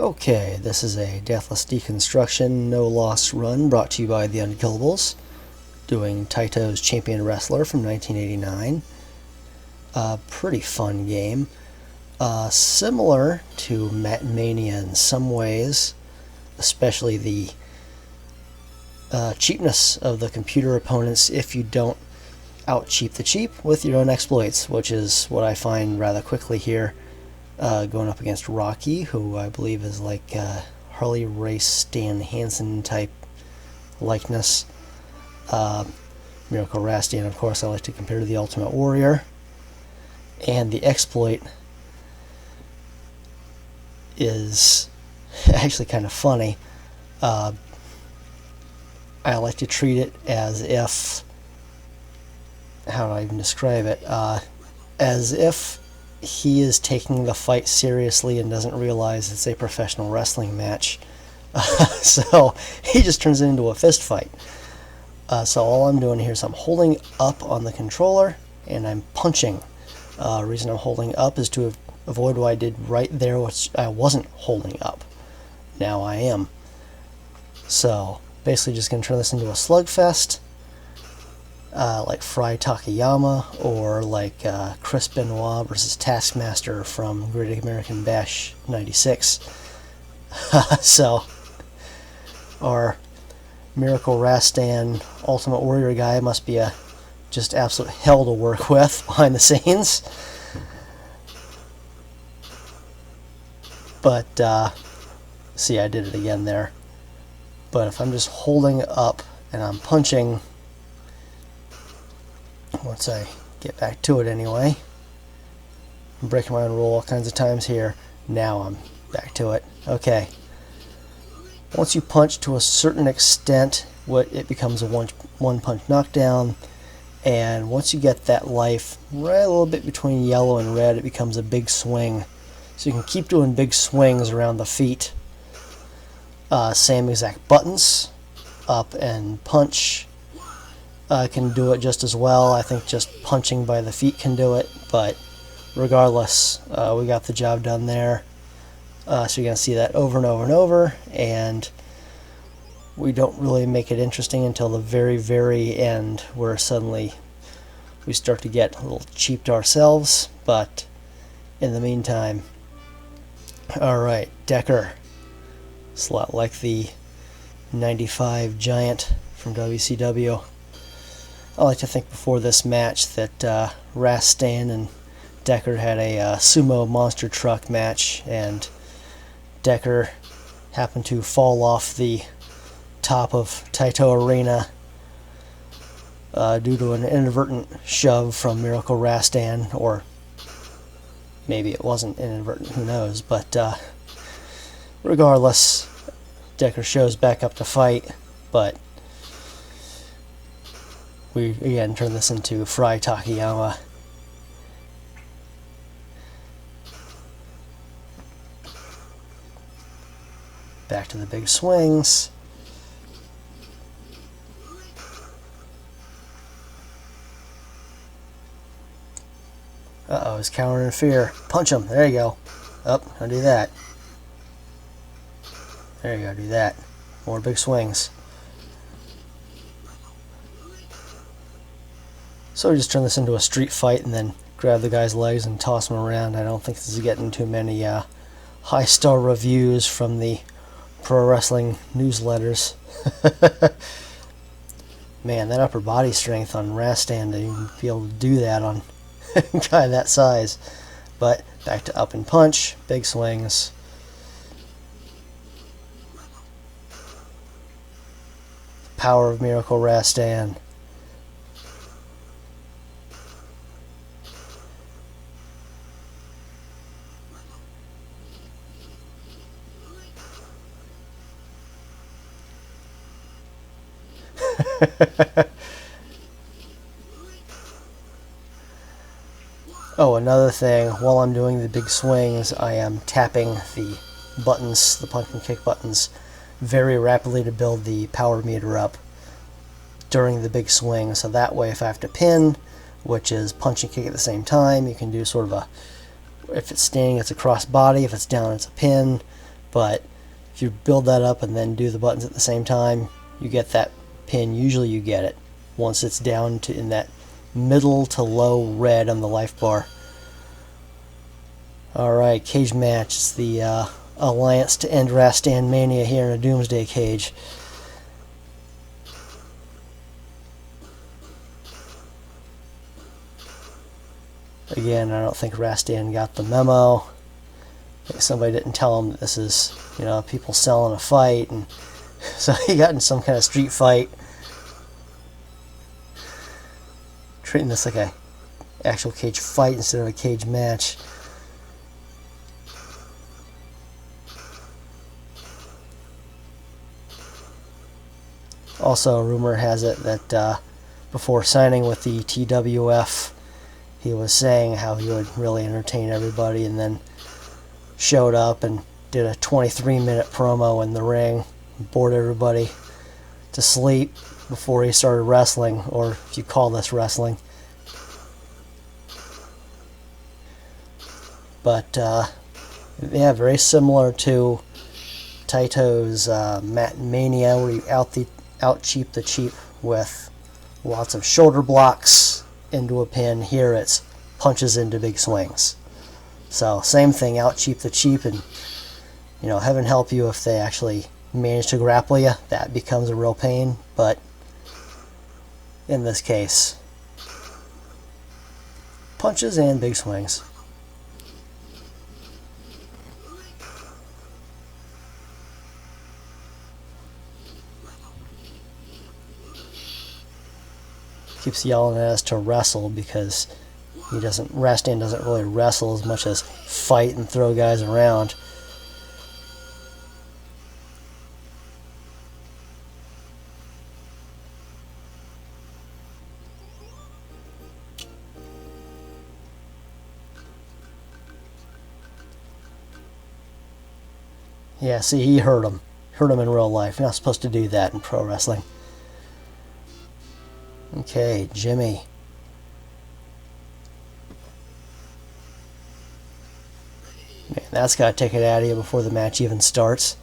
Okay, this is a Deathless Deconstruction no loss run brought to you by the Unkillables, doing Taito's Champion Wrestler from 1989. A pretty fun game. Similar to Mania in some ways, especially the cheapness of the computer opponents if you don't out-cheap the cheap with your own exploits, which is what I find rather quickly here. Going up against Rocky, who I believe is like Harley Race Stan Hansen type likeness. Miracle Rastan, of course, I like to compare to the Ultimate Warrior. And the exploit is actually kind of funny. I like to treat it as if, how do I even describe it? As if he is taking the fight seriously and doesn't realize it's a professional wrestling match. So he just turns it into a fist fight. So all I'm doing here is I'm holding up on the controller and I'm punching. The reason I'm holding up is to avoid what I did right there, which I wasn't holding up. Now I am. So basically just going to turn this into a slugfest. Like Fry Takayama, or like Chris Benoit versus Taskmaster from Great American Bash 96. So, our Miracle Rastan Ultimate Warrior guy must be a just absolute hell to work with behind the scenes. But, see, I did it again there. But if I'm just holding up and I'm punching, once I get back to it anyway, I'm breaking my own rule all kinds of times here. Now I'm back to it. Okay. Once you punch to a certain extent, it becomes a one punch knockdown, and once you get that life right a little bit between yellow and red, it becomes a big swing. So you can keep doing big swings around the feet. Same exact buttons, up and punch. Can do it just as well. I think just punching by the feet can do it, but regardless, we got the job done there. So you're going to see that over and over and over, and we don't really make it interesting until the very, very end, where suddenly we start to get a little cheap to ourselves, but in the meantime, alright, Decker. It's a lot like the 95 Giant from WCW. I like to think before this match that Rastan and Decker had a sumo monster truck match, and Decker happened to fall off the top of Taito Arena due to an inadvertent shove from Miracle Rastan, or maybe it wasn't inadvertent, who knows, but regardless, Decker shows back up to fight, but we again turn this into Fry Takayama. Back to the big swings. Uh-oh, he's cowering in fear. Punch him. There you go. Up, I'll do that. There you go, do that. More big swings. So we just turn this into a street fight and then grab the guy's legs and toss him around. I don't think this is getting too many high-star reviews from the pro wrestling newsletters. Man, that upper body strength on Rastan to even be able to do that on a guy that size. But back to up and punch, big swings. Power of Miracle Rastan. Oh, another thing, while I'm doing the big swings, I am tapping the buttons, the punch and kick buttons, very rapidly to build the power meter up during the big swing. So that way, if I have to pin, which is punch and kick at the same time, you can do sort of a, if it's standing, it's a cross body, if it's down, it's a pin. but if you build that up and then do the buttons at the same time, you get that pin. Usually you get it once it's down to in that middle to low red on the life bar. Alright, cage match. It's the alliance to end Rastan Mania here in a Doomsday cage. Again, I don't think Rastan got the memo. Somebody didn't tell him that this is, you know, people selling a fight, and so he got in some kind of street fight. Treating this like a actual cage fight instead of a cage match. Also, rumor has it that before signing with the TWF, he was saying how he would really entertain everybody, and then showed up and did a 23-minute promo in the ring, bored everybody to sleep before he started wrestling, or if you call this wrestling. But yeah, very similar to Taito's Mania, where you out cheap the cheap with lots of shoulder blocks into a pin. Here it's punches into big swings. So same thing, out cheap the cheap, and you know, heaven help you if they actually manage to grapple you. That becomes a real pain, but in this case, punches and big swings. Keeps yelling at us to wrestle because Rastan doesn't really wrestle as much as fight and throw guys around. Yeah, see, he hurt him. Hurt him in real life. You're not supposed to do that in pro wrestling. Okay, Jimmy. Man, that's got to take it out of you before the match even starts.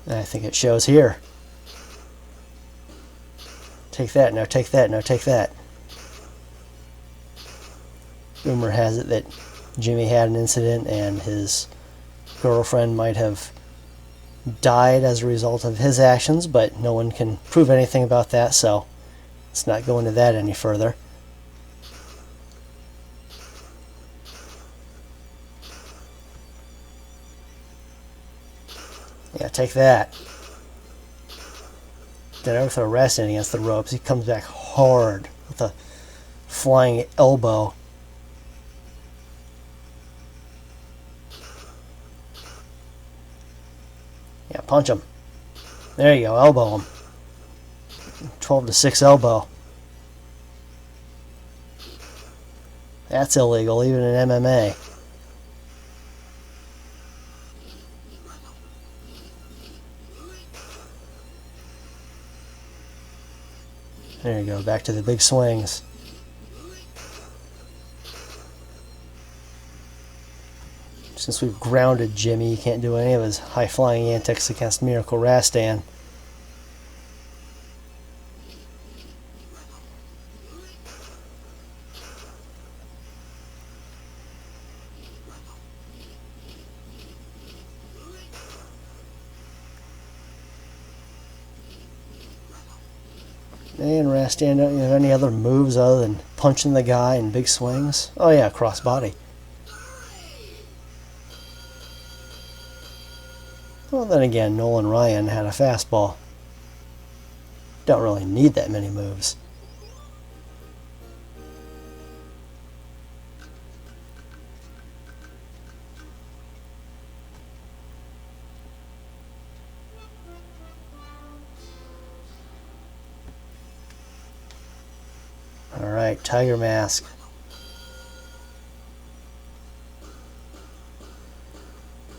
And I think it shows here. Take that, no, take that, no, take that. Rumor has it that Jimmy had an incident and his girlfriend might have died as a result of his actions, but no one can prove anything about that, so let's not go into that any further. Yeah, take that. Then I throw Rastan against the ropes. He comes back hard with a flying elbow. Yeah, punch him. There you go, elbow him. 12-6 elbow. That's illegal, even in MMA. There you go, back to the big swings. Since we've grounded Jimmy, he can't do any of his high-flying antics against Miracle Rastan. And Rastan, don't you have any other moves other than punching the guy and big swings? Oh yeah, crossbody. Well, then again, Nolan Ryan had a fastball. Don't really need that many moves. Alright, Tiger Mask.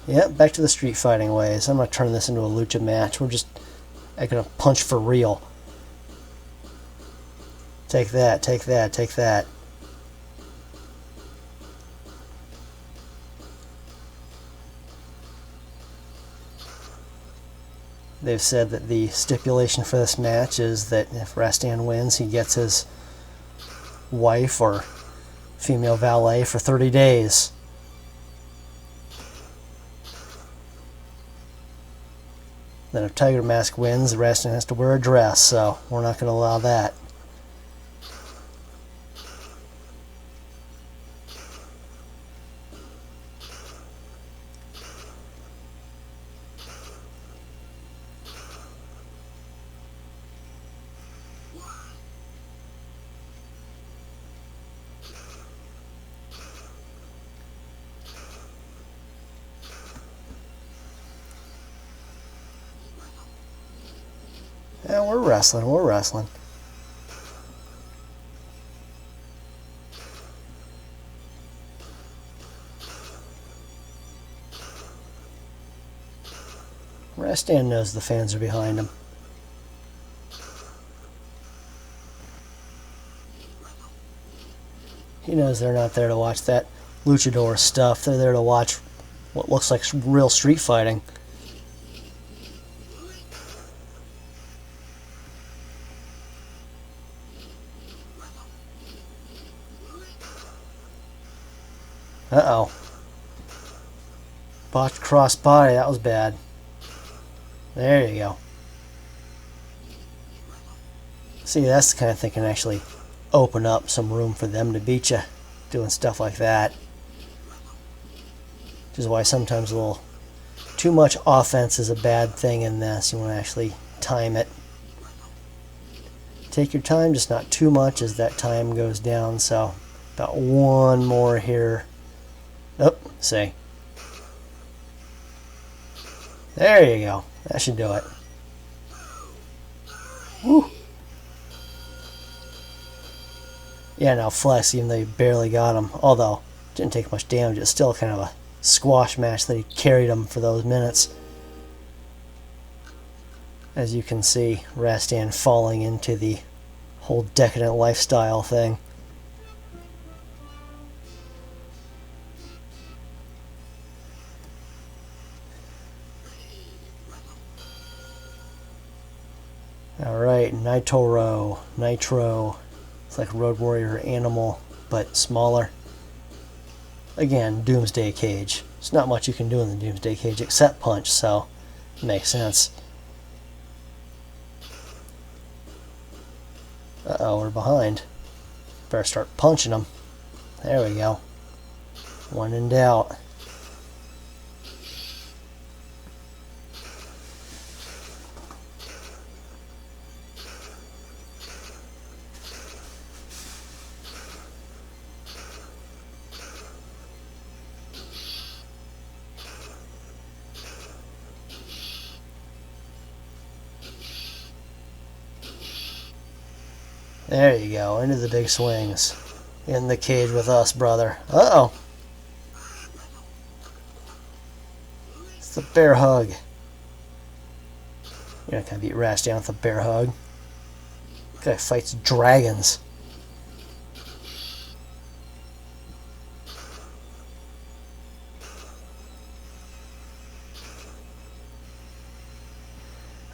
Yep, back to the street fighting ways. I'm going to turn this into a lucha match. We're just going to punch for real. Take that, take that, take that. they've said that the stipulation for this match is that if Rastan wins, he gets his wife or female valet for 30 days. Then if Tiger Mask wins, Rastan has to wear a dress, so we're not going to allow that. Yeah, we're wrestling, we're wrestling. Rastan knows the fans are behind him. He knows they're not there to watch that luchador stuff. They're there to watch what looks like real street fighting. Uh-oh. Botched cross body, that was bad. There you go. See, that's the kind of thing can actually open up some room for them to beat you, doing stuff like that. Which is why sometimes a little too much offense is a bad thing in this. You want to actually time it. Take your time, just not too much as that time goes down. So, about one more here. Oh, see. There you go. That should do it. Woo. Yeah, now Flex, even though you barely got him, although it didn't take much damage, it's still kind of a squash match that he carried him for those minutes. As you can see, Rastan falling into the whole decadent lifestyle thing. Alright, Nitro. It's like Road Warrior Animal, but smaller. Again, Doomsday Cage. There's not much you can do in the Doomsday Cage except punch, so it makes sense. Uh-oh, we're behind. Better start punching them. There we go. When in doubt. There you go, into the big swings. In the cage with us, brother. Uh-oh. It's the bear hug. You're not going to beat Rastan with a bear hug. This guy fights dragons.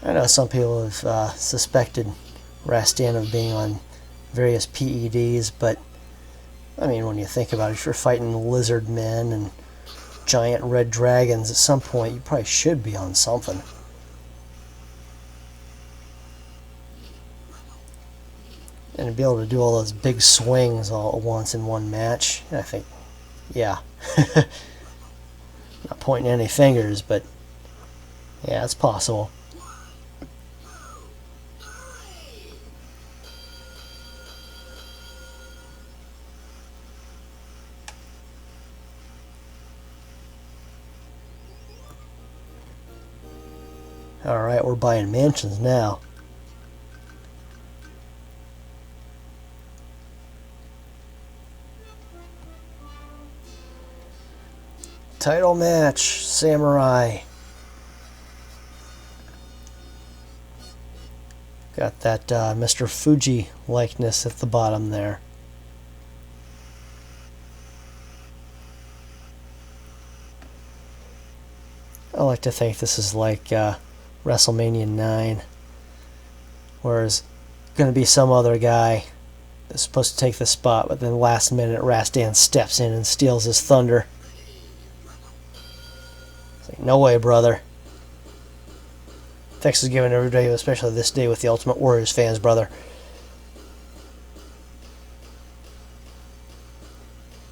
I know some people have suspected Rastan of being on various PEDs, but I mean, when you think about it, if you're fighting lizard men and giant red dragons, at some point you probably should be on something. And to be able to do all those big swings all at once in one match, I think, yeah. Not pointing any fingers, but yeah, it's possible. Alright, we're buying mansions now. Title match, Samurai. Got that Mr. Fuji likeness at the bottom there. I like to think this is like WrestleMania 9. Whereas going to be some other guy that's supposed to take the spot, but then last minute Rastan steps in and steals his thunder. It's like, no way, brother. Thanks for giving every day, especially this day with the Ultimate Warriors fans, brother.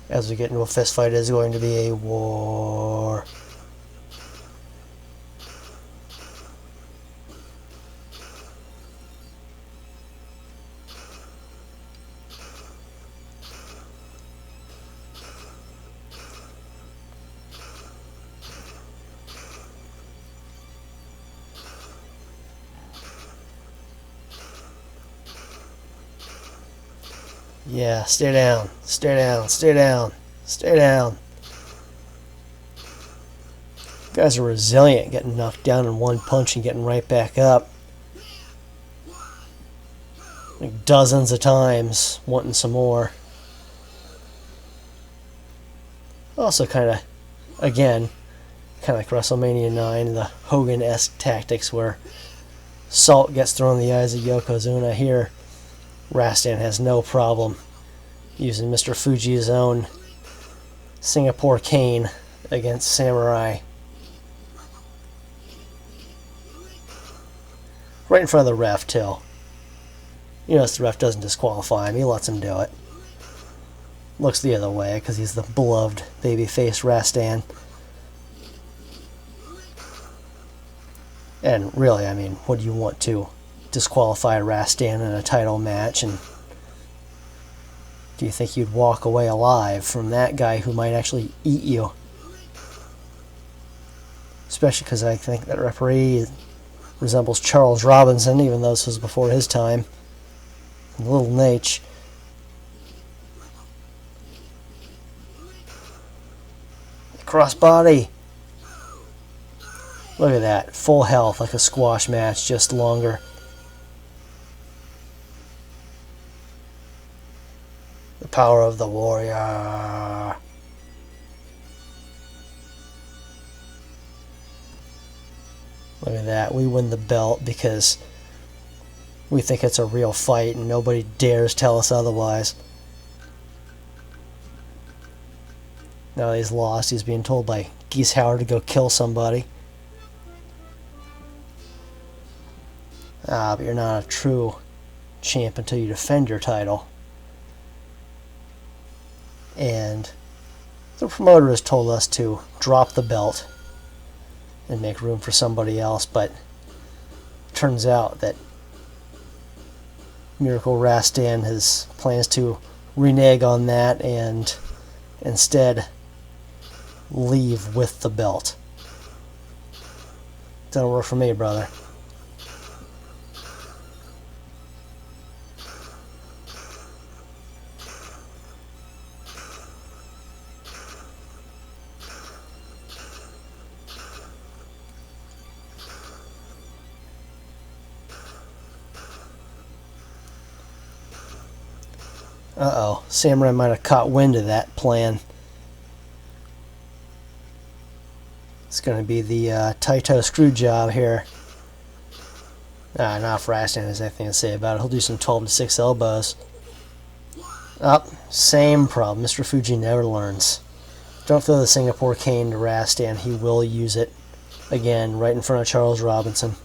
As we get into a fist fight, it is going to be a war. Yeah, stay down, stay down, stay down, stay down. You guys are resilient, getting knocked down in one punch and getting right back up. Like dozens of times, wanting some more. Also kind of, again, kind of like WrestleMania 9, the Hogan-esque tactics where salt gets thrown in the eyes of Yokozuna. Here, Rastan has no problem using Mr. Fuji's own Singapore cane against Samurai. Right in front of the ref, too. You notice the ref doesn't disqualify him, he lets him do it. Looks the other way because he's the beloved babyface Rastan. And really, I mean, what do you want to disqualify Rastan in a title match? And do you think you'd walk away alive from that guy who might actually eat you? Especially because I think that referee resembles Charles Robinson, even though this was before his time. Little Nate. Crossbody. Look at that. Full health, like a squash match, just longer. The power of the warrior. Look at that. We win the belt because we think it's a real fight and nobody dares tell us otherwise. Now he's lost. He's being told by Geese Howard to go kill somebody. But you're not a true champ until you defend your title. And the promoter has told us to drop the belt and make room for somebody else, but it turns out that Miracle Rastan has plans to renege on that and instead leave with the belt. Doesn't work for me, brother. Uh-oh, Samurai might have caught wind of that plan. It's going to be the Taito screw job here. Not if Rastan has anything to say about it. He'll do some 12 to 6 elbows. Same problem. Mr. Fuji never learns. Don't throw the Singapore cane to Rastan. He will use it. Again, right in front of Charles Robinson.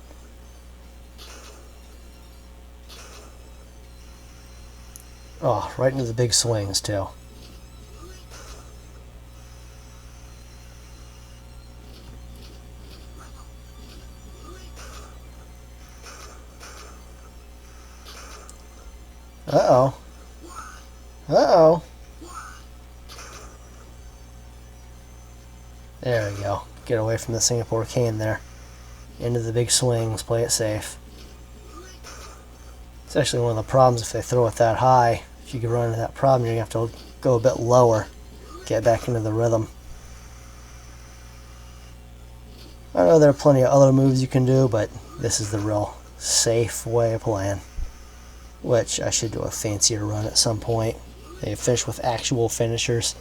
Oh, right into the big swings, too. Uh-oh. Uh-oh. There we go. Get away from the Singapore cane there. Into the big swings. Play it safe. It's actually one of the problems if they throw it that high. If you could run into that problem, you're going to have to go a bit lower. Get back into the rhythm. I know there are plenty of other moves you can do, but this is the real safe way of playing. Which I should do a fancier run at some point. They finish with actual finishers.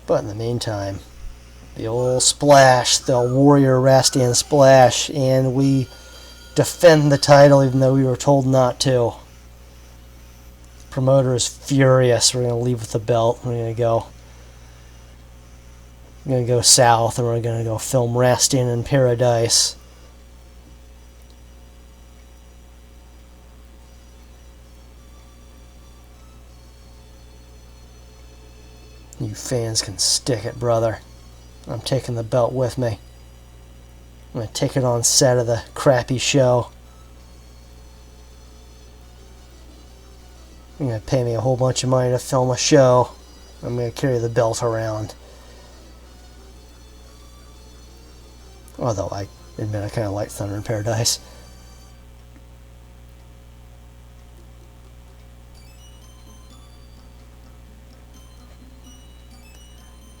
But in the meantime, The old splash, the Warrior Rastan splash, and we defend the title even though we were told not to. Promoter is furious. We're going to leave with the belt. We're going to go south, and we're going to go film Rastan in Paradise. You fans can stick it, brother. I'm taking the belt with me. I'm going to take it on set of the crappy show. You're going to pay me a whole bunch of money to film a show. I'm going to carry the belt around. Although I admit I kind of like Thunder in Paradise.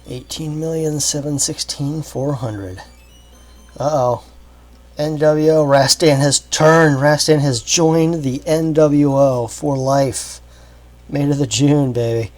$18,716,400. Uh-oh. NWO, Rastan has turned. Rastan has joined the NWO for life. May to the June, baby.